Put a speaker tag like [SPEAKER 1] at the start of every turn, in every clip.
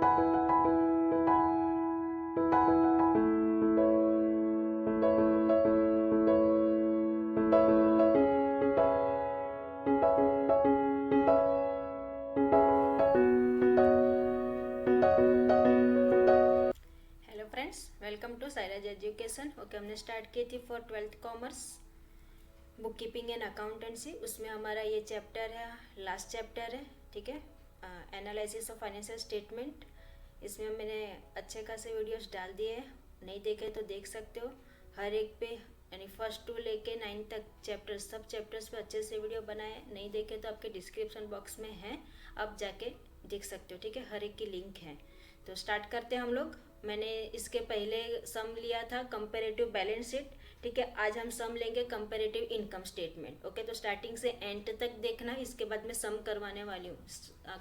[SPEAKER 1] Hello friends, welcome to Sairaj education. Okay, हमने start की थी for 12th commerce book keeping and accountancy. उसमें हमारा ये चैप्टर है, लास्ट चैप्टर है, ठीक है, एनालिसिस ऑफ फाइनेंशियल स्टेटमेंट। इसमें मैंने अच्छे खासे वीडियोस डाल दिए हैं, नहीं देखे तो देख सकते हो। हर एक पे यानी फर्स्ट टू लेके 9 तक चैप्टर, सब चैप्टर्स पे अच्छे से वीडियो बनाए। नहीं देखे तो आपके डिस्क्रिप्शन बॉक्स में है, आप जाके देख सकते हो, ठीक है। हर एक की लिंक है। तो स्टार्ट करते हैं हम लोग। मैंने इसके पहले सम लिया था कंपैरेटिव बैलेंस शीट, ठीक है। आज हम सम लेंगे कंपैरेटिव इनकम स्टेटमेंट। ओके, तो स्टार्टिंग से एंड तक देखना, इसके बाद मैं सम करवाने वाली हूँ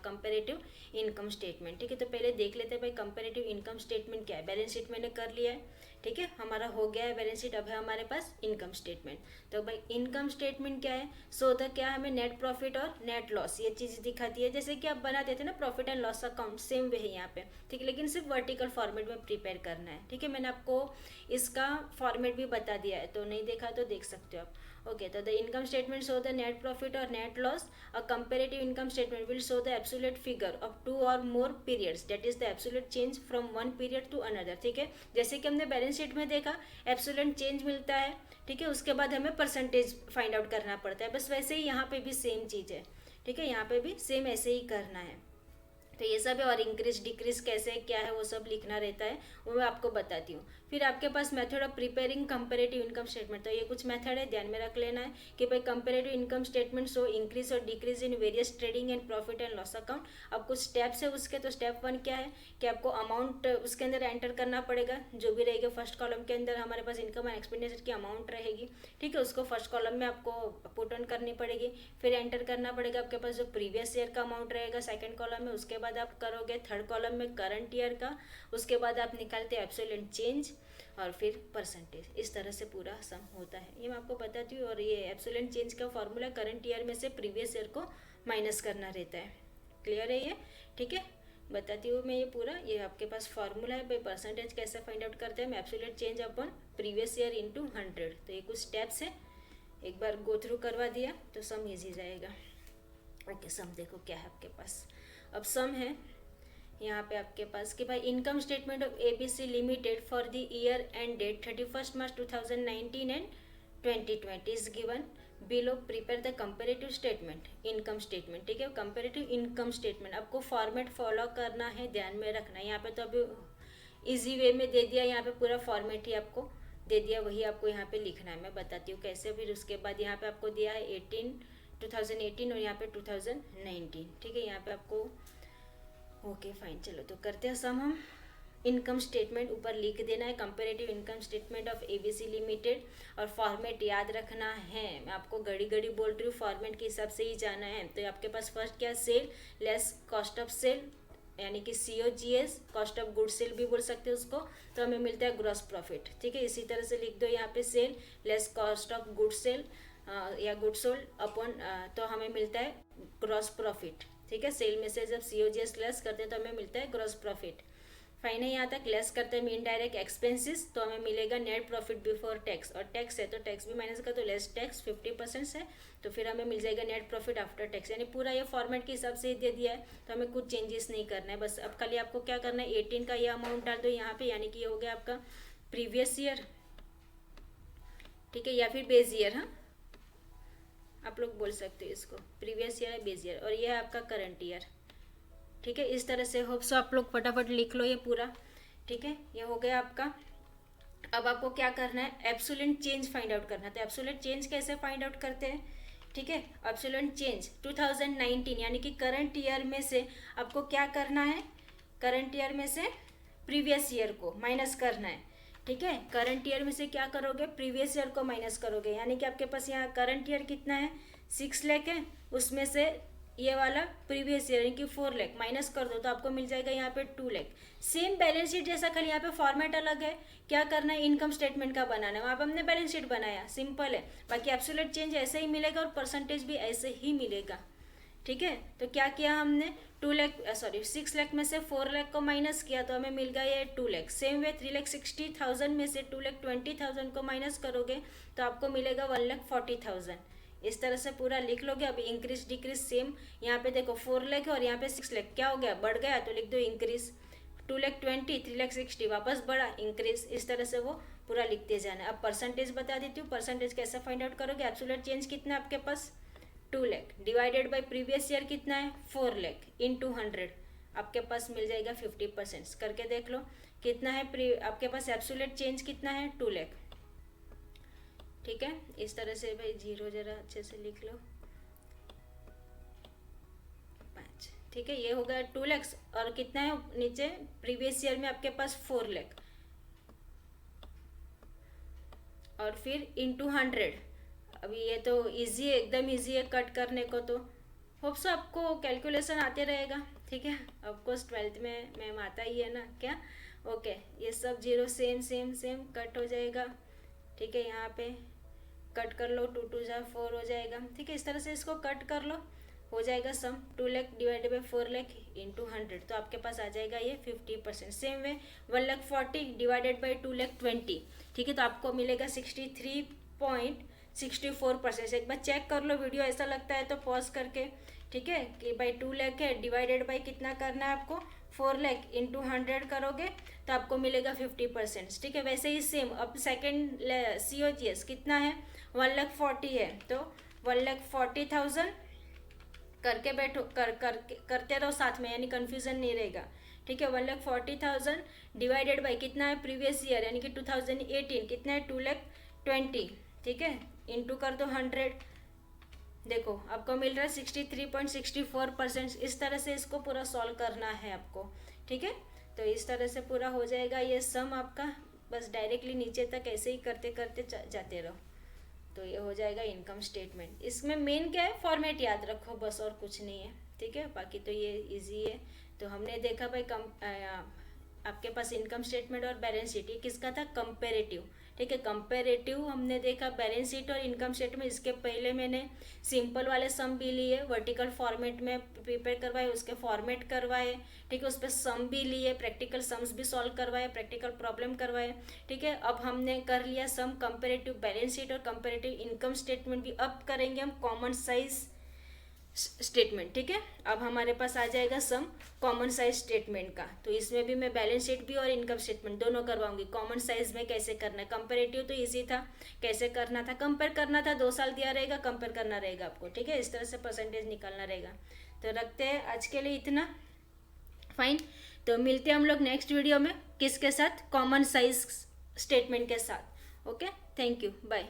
[SPEAKER 1] कंपैरेटिव इनकम स्टेटमेंट, ठीक है। तो पहले देख लेते हैं भाई कंपैरेटिव इनकम स्टेटमेंट क्या है। बैलेंस शीट मैंने कर लिया है, ठीक है, हमारा हो गया है बैलेंस शीट। अब है हमारे पास इनकम स्टेटमेंट। तो भाई इनकम स्टेटमेंट क्या है, सो द क्या हमें नेट प्रॉफिट और नेट लॉस ये चीज़ दिखाती है। जैसे कि आप बनाते थे ना profit and loss account, same way है यहाँ पे, ठीक है, लेकिन सिर्फ वर्टिकल फॉर्मेट में प्रिपेयर करना है, ठीक है। मैंने आपको इसका फॉर्मेट भी बता दिया है, तो नहीं देखा तो देख सकते हो आप। ओके, तो the income statement show the net profit और net loss. A comparative income statement will show the absolute figure of 2 और more periods, that is the absolute change from one period to another, ठीक है। जैसे कि हमने balance sheet में देखा absolute change मिलता है, ठीक है, उसके बाद हमें परसेंटेज फाइंड आउट करना पड़ता है। बस वैसे ही यहाँ पे भी सेम चीज़ है, ठीक है, यहाँ पे भी सेम ऐसे ही करना है। तो ये सब है, और इंक्रीज डिक्रीज कैसे क्या है वो सब लिखना रहता है, वो मैं आपको बताती हूँ। फिर आपके पास method of preparing comparative income statement, तो ये कुछ मेथड है, ध्यान में रख लेना है कि भाई comparative income statement show increase और decrease in various trading and profit and loss account. अब कुछ स्टेप्स है उसके। तो स्टेप 1 क्या है कि आपको अमाउंट उसके अंदर एंटर करना पड़ेगा, जो भी रहेगा फर्स्ट कॉलम के अंदर हमारे पास इनकम एंड एक्सपेंडिचर की अमाउंट रहेगी, ठीक है, उसको फर्स्ट कॉलम में आपको पुट ऑन करनी पड़ेगी। फिर एंटर करना पड़ेगा आपके पास जो प्रीवियस ईयर का अमाउंट रहेगा सेकंड कॉलम में, उसके बाद आप करोगे थर्ड कॉलम में करंट ईयर का, उसके बाद आप निकालते हैं एब्सोल्यूट चेंज और फिर परसेंटेज। इस तरह से पूरा सम होता है, ये मैं आपको बताती हूँ। और ये एब्सोल्यूट चेंज का फॉर्मूला करंट ईयर में से प्रीवियस ईयर को माइनस करना रहता है। क्लियर है ये, ठीक है, बताती हूँ मैं ये पूरा। ये आपके पास फॉर्मूला है भाई, परसेंटेज कैसे फाइंड आउट करते हैं, absolute change upon previous year into 100। तो ये कुछ स्टेप्स है, एक बार गो थ्रू करवा दिया तो सम ईजी जाएगा। ओके, सम देखो क्या है आपके पास। अब सम है यहाँ पे आपके पास कि भाई income statement of ABC limited for the year end date 31 March 2019 and 2020 is given below. Prepare the comparative statement income statement, ठीक है, कंपेरेटिव इनकम स्टेटमेंट आपको फॉर्मेट फॉलो करना है, ध्यान में रखना है। यहाँ पे तो अभी इजी वे में दे दिया, यहाँ पे पूरा फॉर्मेट ही आपको दे दिया, वही आपको यहाँ पे लिखना है। मैं बताती हूँ कैसे। फिर उसके बाद यहाँ पे आपको दिया है 2018 और यहाँ पे 2019, ठीक है, यहाँ पे आपको ओके फाइन। चलो तो करते हैं सम हम। इनकम स्टेटमेंट ऊपर लिख देना है, comparative income statement of ABC limited, और फॉर्मेट याद रखना है। मैं आपको घड़ी घड़ी बोल रही हूँ, फॉर्मेट के हिसाब से ही जाना है। तो आपके पास फर्स्ट क्या, sale less cost of sale, यानी कि COGS, cost of good sale भी बोल सकते हैं उसको। तो हमें मिलता है ग्रॉस प्रॉफिट, ठीक है। इसी तरह से लिख दो यहाँ पे sale less cost of good sale या गुड सोल्ड अपॉन, तो हमें मिलता है ग्रॉस प्रॉफिट, ठीक है। सेल में से जब COGS लेस करते हैं तो हमें मिलता है ग्रॉस प्रॉफिट। फाइन है, यहाँ तक लेस करते हैं इनडायरेक्ट एक्सपेंसेस, तो हमें मिलेगा नेट प्रॉफिट बिफोर टैक्स, और टैक्स है तो टैक्स भी माइनस का, तो लेस टैक्स 50% है, तो फिर हमें मिल जाएगा नेट प्रॉफिट आफ्टर टैक्स। यानी पूरा ये फॉर्मेट के हिसाब से ही दे दिया है, तो हमें कुछ चेंजेस नहीं करना है। बस अब खाली आपको क्या करना है, 18 का ये अमाउंट डाल दो यहाँ पे, यानी कि ये हो गया आपका प्रीवियस ईयर, ठीक है, या फिर बेस ईयर, हाँ आप लोग बोल सकते हो इसको, प्रीवियस ईयर है बेस ईयर, और ये है आपका करंट ईयर, ठीक है। इस तरह से होप सो आप लोग फटाफट लिख लो ये पूरा, ठीक है, ये हो गया आपका। अब आपको क्या करना है, एब्सोल्यूट चेंज फाइंड आउट करना है। तो एब्सोल्यूट चेंज कैसे फाइंड आउट करते हैं, ठीक है, एब्सोल्यूट चेंज 2019 यानी कि करंट ईयर में से आपको क्या करना है, करंट ईयर में से प्रीवियस ईयर को माइनस करना है, ठीक है। करंट ईयर में से क्या करोगे, प्रीवियस ईयर को माइनस करोगे, यानी कि आपके पास यहाँ करंट ईयर कितना है 6 लाख है, उसमें से ये वाला प्रीवियस ईयर यानी कि 4 लाख माइनस कर दो तो आपको मिल जाएगा यहाँ पे 2 लाख। सेम बैलेंस शीट जैसा, खाली यहाँ पे फॉर्मेट अलग है। क्या करना है, इनकम स्टेटमेंट का बनाना है, वहाँ पे हमने बैलेंस शीट बनाया, सिंपल है। बाकी एब्सोल्यूट चेंज ऐसे ही मिलेगा और परसेंटेज भी ऐसे ही मिलेगा, ठीक है। तो क्या किया हमने, 6 लाख में से 4 लाख को माइनस किया तो हमें मिल गया ये 2 लाख। सेम वे 3,60,000 में से 2,20,000 को माइनस करोगे तो आपको मिलेगा 1,40,000। इस तरह से पूरा लिख लोगे। अभी इंक्रीज डिक्रीज सेम, यहाँ पे देखो 4 लाख और यहाँ पे 6 लाख, क्या हो गया, बढ़ गया तो लिख दो इंक्रीज। 2,20,000 3,60,000 वापस बढ़ा, इंक्रीज। इस तरह से वो पूरा लिखते जाना। अब परसेंटेज बता देती हूँ, परसेंटेज कैसे फाइंड आउट करोगे। एब्सोल्यूट चेंज कितना है आपके पास, 2 lakh, divided by previous year कितना है, 4 लाख, इनटू 100 आपके पास मिल जाएगा 50%। करके देख लो कितना है आपके पास एब्सोल्यूट चेंज कितना है, 2 लाख। ठीक है, इस तरह से भाई जीरो जरा अच्छे से लिख लो, 5। ठीक है, ये हो गया 2 लाख। और कितना है नीचे, प्रीवियस ईयर में आपके पास 4 लाख, और फिर इनटू 100। अभी ये तो इजी है, एकदम इजी है कट करने को। तो होप सो आपको कैलकुलेशन आते रहेगा। ठीक है, ऑफकोर्स 12th में मैम आता ही है ना क्या। ओके, ये सब zero same same same cut हो जाएगा। ठीक है, यहाँ पे कट कर लो, 2 2 जा 4 हो जाएगा। ठीक है, इस तरह से इसको कट कर लो, हो जाएगा सम 2 lakh divided by 4 lakh into 100, तो आपके पास आ जाएगा ये 50%। Same way 1,40,000 divided by 2,20,000। ठीक है, तो आपको मिलेगा 63.64%। एक बार चेक कर लो वीडियो, ऐसा लगता है तो पॉज करके। ठीक है, कि भाई 2 लाख है, डिवाइडेड बाई कितना करना है आपको, 4 लाख इंटू 100 करोगे तो आपको मिलेगा 50%। ठीक है, वैसे ही सेम अब सेकेंड COGS कितना है, 1,40,000 है, तो 1,40,000 करके बैठो, करते रहो साथ में, यानी कन्फ्यूजन नहीं रहेगा। ठीक है, 1,40,000 डिवाइडेड बाई कितना है प्रीवियस ईयर, यानी कि 2018 कितना है, 2,20,000। ठीक है, इंटू कर दो 100, देखो आपको मिल रहा है 63.64%। इस तरह से इसको पूरा सॉल्व करना है आपको। ठीक है, तो इस तरह से पूरा हो जाएगा ये सम आपका। बस डायरेक्टली नीचे तक ऐसे ही करते करते जाते रहो, तो ये हो जाएगा इनकम स्टेटमेंट। इसमें मेन क्या है, फॉर्मेट याद रखो बस, और कुछ नहीं है। ठीक है, बाकी तो ये इजी है। तो हमने देखा भाई आपके पास इनकम स्टेटमेंट और बैलेंस शीट, ये किसका था, कंपेरेटिव। ठीक है, कंपेरेटिव हमने देखा, बैलेंस शीट और इनकम स्टेटमेंट। इसके पहले मैंने सिंपल वाले सम भी लिए, वर्टिकल फॉर्मेट में प्रिपेयर करवाए, उसके फॉर्मेट करवाए। ठीक है, उस पर सम भी लिए, प्रैक्टिकल सम्स भी सॉल्व करवाए, प्रैक्टिकल प्रॉब्लम करवाए। ठीक है, अब हमने कर लिया सम, कंपेरेटिव बैलेंस शीट और कंपेरेटिव इनकम स्टेटमेंट भी। अब करेंगे हम कॉमन साइज स्टेटमेंट। ठीक है, अब हमारे पास आ जाएगा सम कॉमन साइज स्टेटमेंट का। तो इसमें भी मैं बैलेंस शीट भी और इनकम स्टेटमेंट दोनों करवाऊंगी। कॉमन साइज में कैसे करना है, कंपेरेटिव तो इजी था, कैसे करना था, कंपेयर करना था, 2 साल दिया रहेगा, कंपेयर करना रहेगा आपको। ठीक है, इस तरह से परसेंटेज निकालना रहेगा। तो रखते हैं आज के लिए इतना, फाइन। तो मिलते हैं हम लोग नेक्स्ट वीडियो में, किसके साथ, कॉमन साइज स्टेटमेंट के साथ। Okay, thank you, bye.